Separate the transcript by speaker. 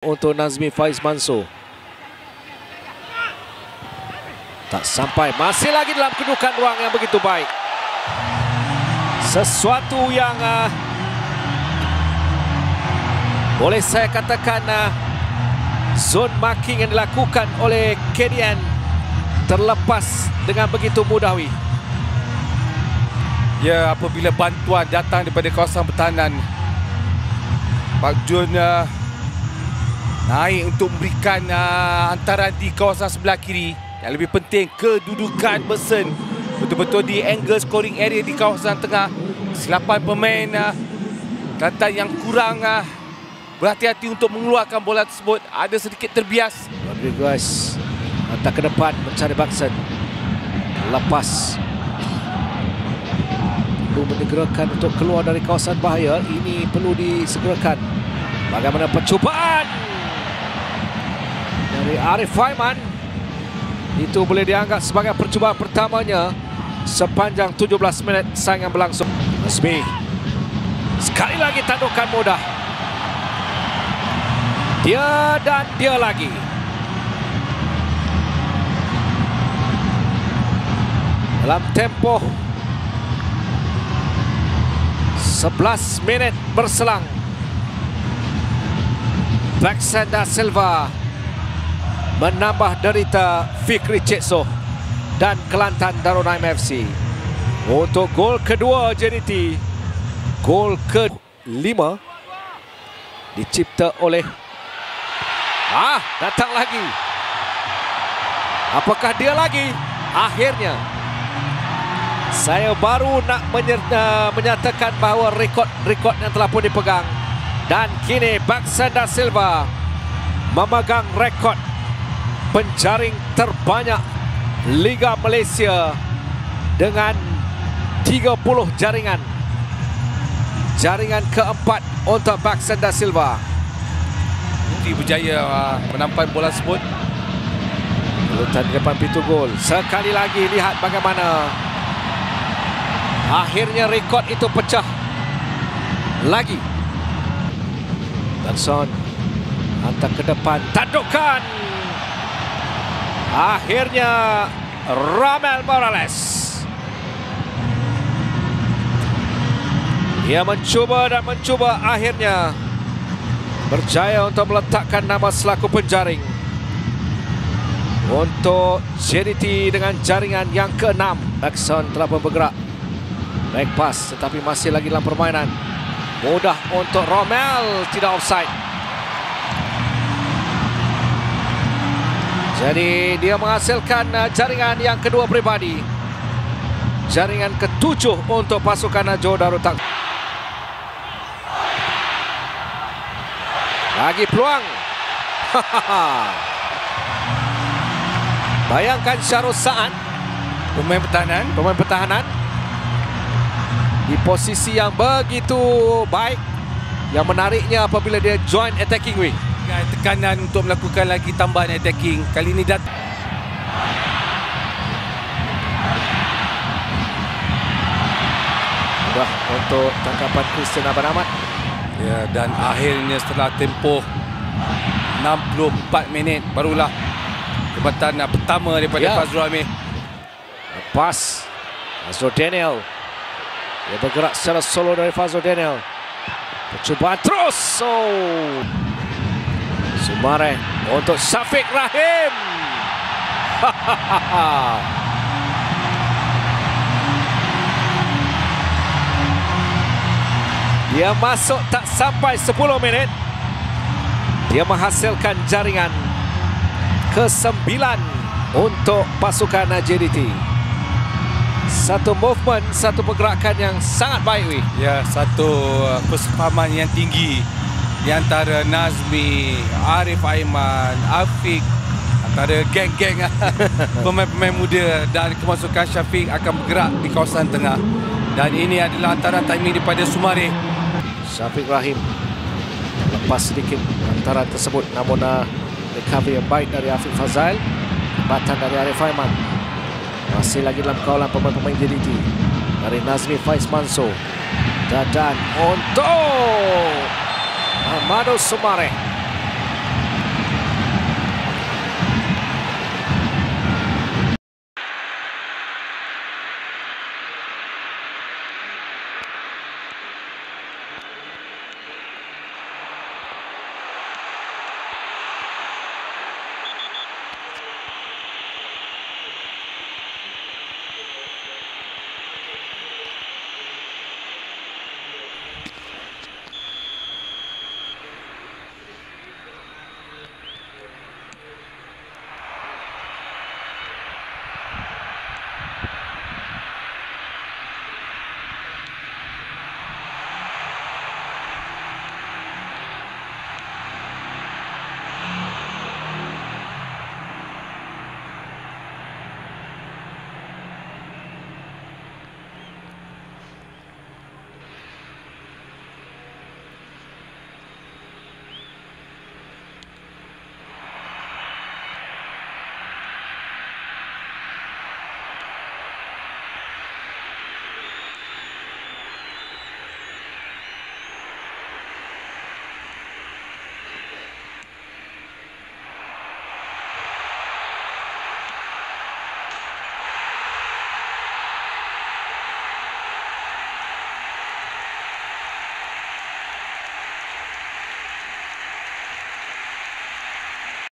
Speaker 1: untuk Nazmi Faiz Mansur. Tak sampai, masih lagi dalam kedudukan ruang yang begitu baik. Sesuatu yang boleh saya katakan zone marking yang dilakukan oleh KDN terlepas dengan begitu mudah.
Speaker 2: Ya, apabila bantuan datang daripada kawasan pertahanan, Pak Jun naik untuk memberikan hantaran di kawasan sebelah kiri. Yang lebih penting, kedudukan Bersen betul-betul di angle scoring area di kawasan tengah. Kesilapan pemain Kelantan yang kurang berhati-hati untuk mengeluarkan bola tersebut ada sedikit terbias.
Speaker 1: Rodriguez hantar ke depan mencari Baksen. Lepas. Perlu menyegerakan untuk keluar dari kawasan bahaya. Ini perlu disegerakan. Bagaimana percubaan dari Arif Aiman. Itu boleh dianggap sebagai percubaan pertamanya sepanjang 17 minit saing yang berlangsung. Nazmi. Sekali lagi tandukan mudah. Dia dan dia lagi. Dalam tempoh 11 minit berselang, Baksen da Silva menambah derita Fikri Ceksoh dan Kelantan Darul-Naim FC. Untuk gol kedua JDT, gol ke-5 dicipta oleh datang lagi. Apakah dia lagi? Akhirnya saya baru nak menyatakan bahawa rekod yang telah pun dipegang, dan kini Baksen da Silva memegang rekod penjaring terbanyak Liga Malaysia dengan 30 jaringan. Jaringan keempat untuk Baksen da Silva.
Speaker 2: Bukti berjaya menampai bola tersebut.
Speaker 1: Lutan di depan pintu gol. Sekali lagi lihat bagaimana akhirnya rekod itu pecah lagi. Danson hantar ke depan, tandukan. Akhirnya Ramel Morales. Dia mencuba dan mencuba, akhirnya berjaya untuk meletakkan nama selaku penjaring untuk JDT dengan jaringan yang ke-6. Baksen telah bergerak. Baik pas, tetapi masih lagi dalam permainan. Mudah untuk Romel, tidak offside. Jadi dia menghasilkan jaringan yang kedua pribadi. Jaringan ke-7 untuk pasukan Johor Darul Takzim. Lagi peluang. Bayangkan Syarul Saad, pemain pertahanan di posisi yang begitu baik. Yang menariknya apabila dia join attacking wing.
Speaker 2: Tekanan untuk melakukan lagi tambahan attacking. Kali ini
Speaker 1: mudah untuk tangkapan Christian Aban Ahmad.
Speaker 2: Ya, dan akhirnya setelah tempoh 64 minit barulah jabatan pertama daripada Fazrul Amir.
Speaker 1: Lepas Fazrul Daniel. Dia bergerak secara solo dari Fazrul Daniel. Percubaan terus. Sumare untuk Syafiq Rahim. Dia masuk tak sampai 10 minit. Dia menghasilkan jaringan ke-9 untuk pasukan JDT. Satu movement, satu pergerakan yang sangat baik.
Speaker 2: Ya, satu kesepahaman yang tinggi di antara Nazmi, Arif Aiman, Afiq, antara geng-geng pemain-pemain muda, dan kemasukan Syafiq akan bergerak di kawasan tengah. Dan ini adalah hantaran timing daripada Sumare.
Speaker 1: Syafiq Rahim lepas sedikit hantaran tersebut, namun recovery yang baik dari Afiq Fazail. Batan dari Arif Aiman. Masih lagi dalam kawalan pemain-pemain JDT. Dari Nazmi Faiz Mansur. Dan untuk Ahmadu Sumare.